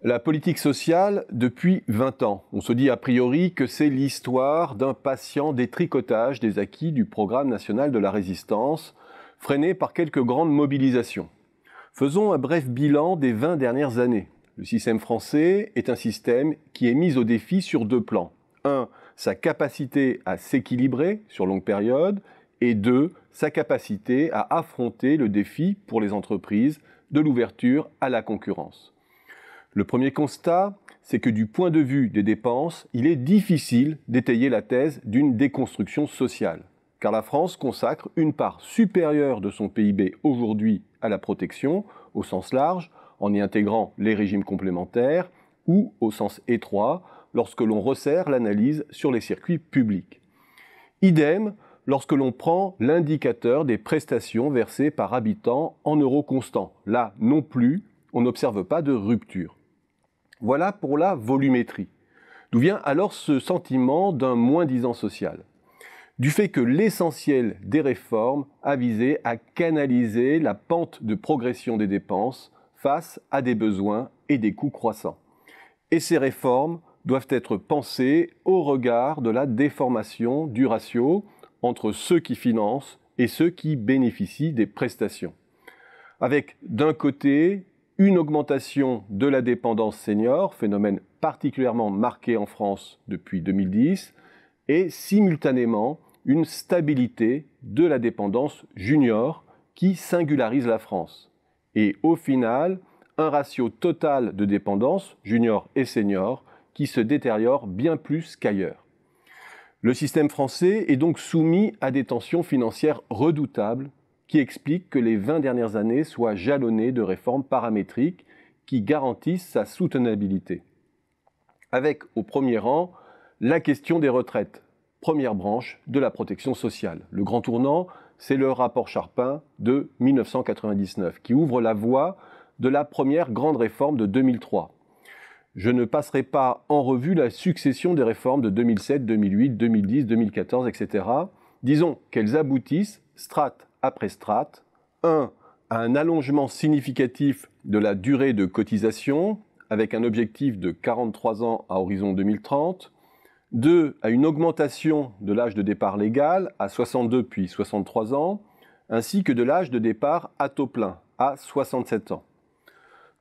La politique sociale, depuis 20 ans. On se dit a priori que c'est l'histoire d'un patient détricotage des acquis du Programme national de la résistance, freiné par quelques grandes mobilisations. Faisons un bref bilan des 20 dernières années. Le système français est un système qui est mis au défi sur deux plans. 1. Sa capacité à s'équilibrer sur longue période, et 2. Sa capacité à affronter le défi pour les entreprises de l'ouverture à la concurrence. Le premier constat, c'est que du point de vue des dépenses, il est difficile d'étayer la thèse d'une déconstruction sociale, car la France consacre une part supérieure de son PIB aujourd'hui à la protection, au sens large, en y intégrant les régimes complémentaires, ou au sens étroit, lorsque l'on resserre l'analyse sur les circuits publics. Idem lorsque l'on prend l'indicateur des prestations versées par habitant en euros constants. Là non plus, on n'observe pas de rupture. Voilà pour la volumétrie. D'où vient alors ce sentiment d'un moins-disant social? Du fait que l'essentiel des réformes a visé à canaliser la pente de progression des dépenses face à des besoins et des coûts croissants. Et ces réformes doivent être pensées au regard de la déformation du ratio entre ceux qui financent et ceux qui bénéficient des prestations. Avec d'un côté une augmentation de la dépendance senior, phénomène particulièrement marqué en France depuis 2010, et simultanément une stabilité de la dépendance junior qui singularise la France. Et au final, un ratio total de dépendance, junior et senior, qui se détériore bien plus qu'ailleurs. Le système français est donc soumis à des tensions financières redoutables qui expliquent que les 20 dernières années soient jalonnées de réformes paramétriques qui garantissent sa soutenabilité. Avec au premier rang la question des retraites, première branche de la protection sociale. Le grand tournant, c'est le rapport Charpin de 1999 qui ouvre la voie de la première grande réforme de 2003. Je ne passerai pas en revue la succession des réformes de 2007, 2008, 2010, 2014, etc. Disons qu'elles aboutissent, strate après strate, 1. à un allongement significatif de la durée de cotisation, avec un objectif de 43 ans à horizon 2030, 2. à une augmentation de l'âge de départ légal à 62 puis 63 ans, ainsi que de l'âge de départ à taux plein à 67 ans.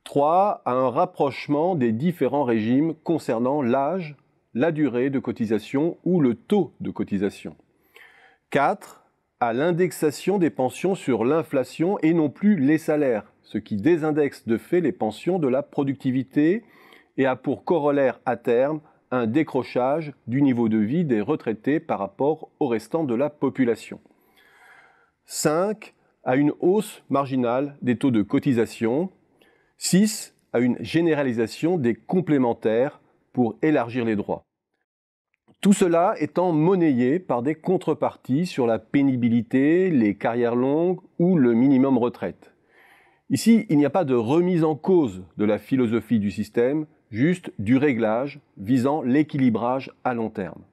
3. à un rapprochement des différents régimes concernant l'âge, la durée de cotisation ou le taux de cotisation. 4. à l'indexation des pensions sur l'inflation et non plus les salaires, ce qui désindexe de fait les pensions de la productivité et a pour corollaire à terme un décrochage du niveau de vie des retraités par rapport au restant de la population. 5. à une hausse marginale des taux de cotisation. 6. à une généralisation des complémentaires pour élargir les droits. Tout cela étant monnayé par des contreparties sur la pénibilité, les carrières longues ou le minimum retraite. Ici, il n'y a pas de remise en cause de la philosophie du système, juste du réglage visant l'équilibrage à long terme.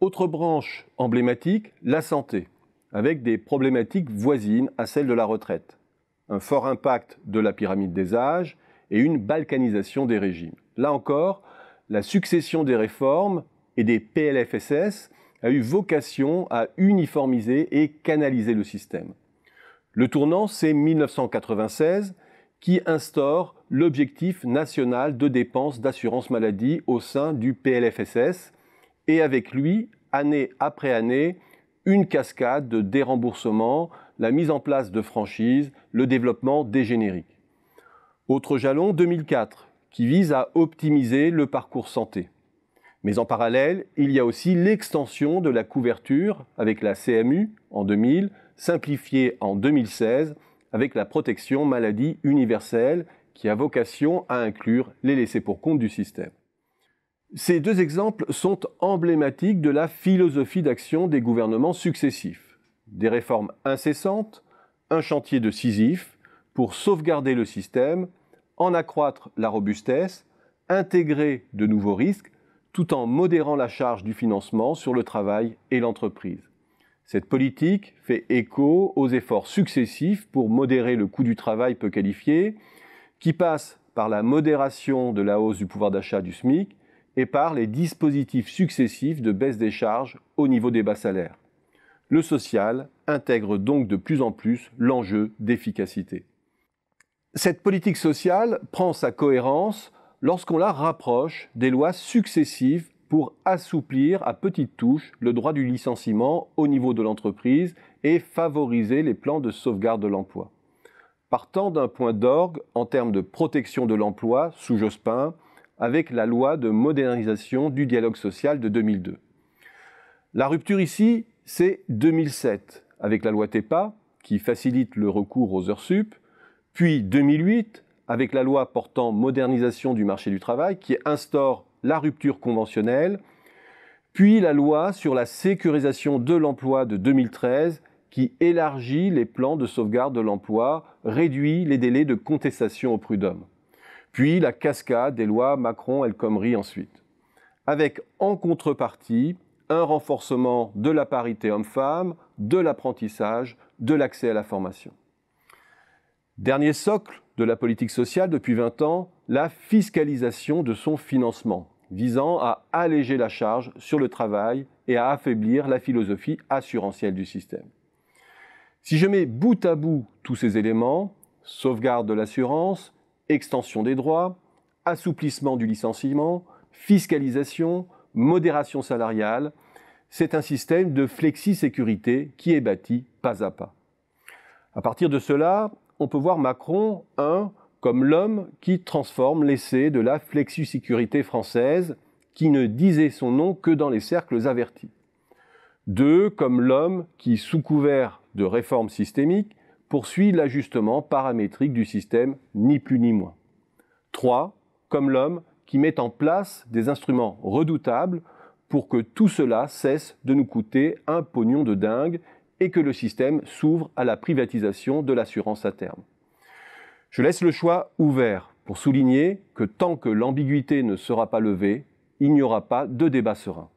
Autre branche emblématique, la santé, avec des problématiques voisines à celles de la retraite. Un fort impact de la pyramide des âges et une balkanisation des régimes. Là encore, la succession des réformes et des PLFSS a eu vocation à uniformiser et canaliser le système. Le tournant, c'est 1996 qui instaure l'objectif national de dépenses d'assurance maladie au sein du PLFSS et avec lui, année après année, une cascade de déremboursements, la mise en place de franchises, le développement des génériques. Autre jalon, 2004, qui vise à optimiser le parcours santé. Mais en parallèle, il y a aussi l'extension de la couverture avec la CMU en 2000, simplifiée en 2016 avec la protection maladie universelle qui a vocation à inclure les laissés-pour-compte du système. Ces deux exemples sont emblématiques de la philosophie d'action des gouvernements successifs. Des réformes incessantes, un chantier de Sisyphe pour sauvegarder le système, en accroître la robustesse, intégrer de nouveaux risques, tout en modérant la charge du financement sur le travail et l'entreprise. Cette politique fait écho aux efforts successifs pour modérer le coût du travail peu qualifié, qui passe par la modération de la hausse du pouvoir d'achat du SMIC et par les dispositifs successifs de baisse des charges au niveau des bas salaires. Le social intègre donc de plus en plus l'enjeu d'efficacité. Cette politique sociale prend sa cohérence lorsqu'on la rapproche des lois successives pour assouplir à petites touches le droit du licenciement au niveau de l'entreprise et favoriser les plans de sauvegarde de l'emploi. Partant d'un point d'orgue en termes de protection de l'emploi sous Jospin, avec la loi de modernisation du dialogue social de 2002. La rupture ici, c'est 2007, avec la loi TEPA, qui facilite le recours aux heures sup, puis 2008, avec la loi portant modernisation du marché du travail, qui instaure la rupture conventionnelle, puis la loi sur la sécurisation de l'emploi de 2013, qui élargit les plans de sauvegarde de l'emploi, réduit les délais de contestation au prud'homme. Puis la cascade des lois Macron-El Khomri ensuite. Avec en contrepartie un renforcement de la parité homme-femme, de l'apprentissage, de l'accès à la formation. Dernier socle de la politique sociale depuis 20 ans, la fiscalisation de son financement, visant à alléger la charge sur le travail et à affaiblir la philosophie assurantielle du système. Si je mets bout à bout tous ces éléments, sauvegarde de l'assurance, extension des droits, assouplissement du licenciement, fiscalisation, modération salariale, c'est un système de flexi-sécurité qui est bâti pas à pas. À partir de cela, on peut voir Macron, comme l'homme qui transforme l'essai de la flexi-sécurité française, qui ne disait son nom que dans les cercles avertis. 2, comme l'homme qui, sous couvert de réformes systémiques, poursuit l'ajustement paramétrique du système, ni plus ni moins. 3, comme l'homme qui met en place des instruments redoutables pour que tout cela cesse de nous coûter un pognon de dingue et que le système s'ouvre à la privatisation de l'assurance à terme. Je laisse le choix ouvert pour souligner que tant que l'ambiguïté ne sera pas levée, il n'y aura pas de débat serein.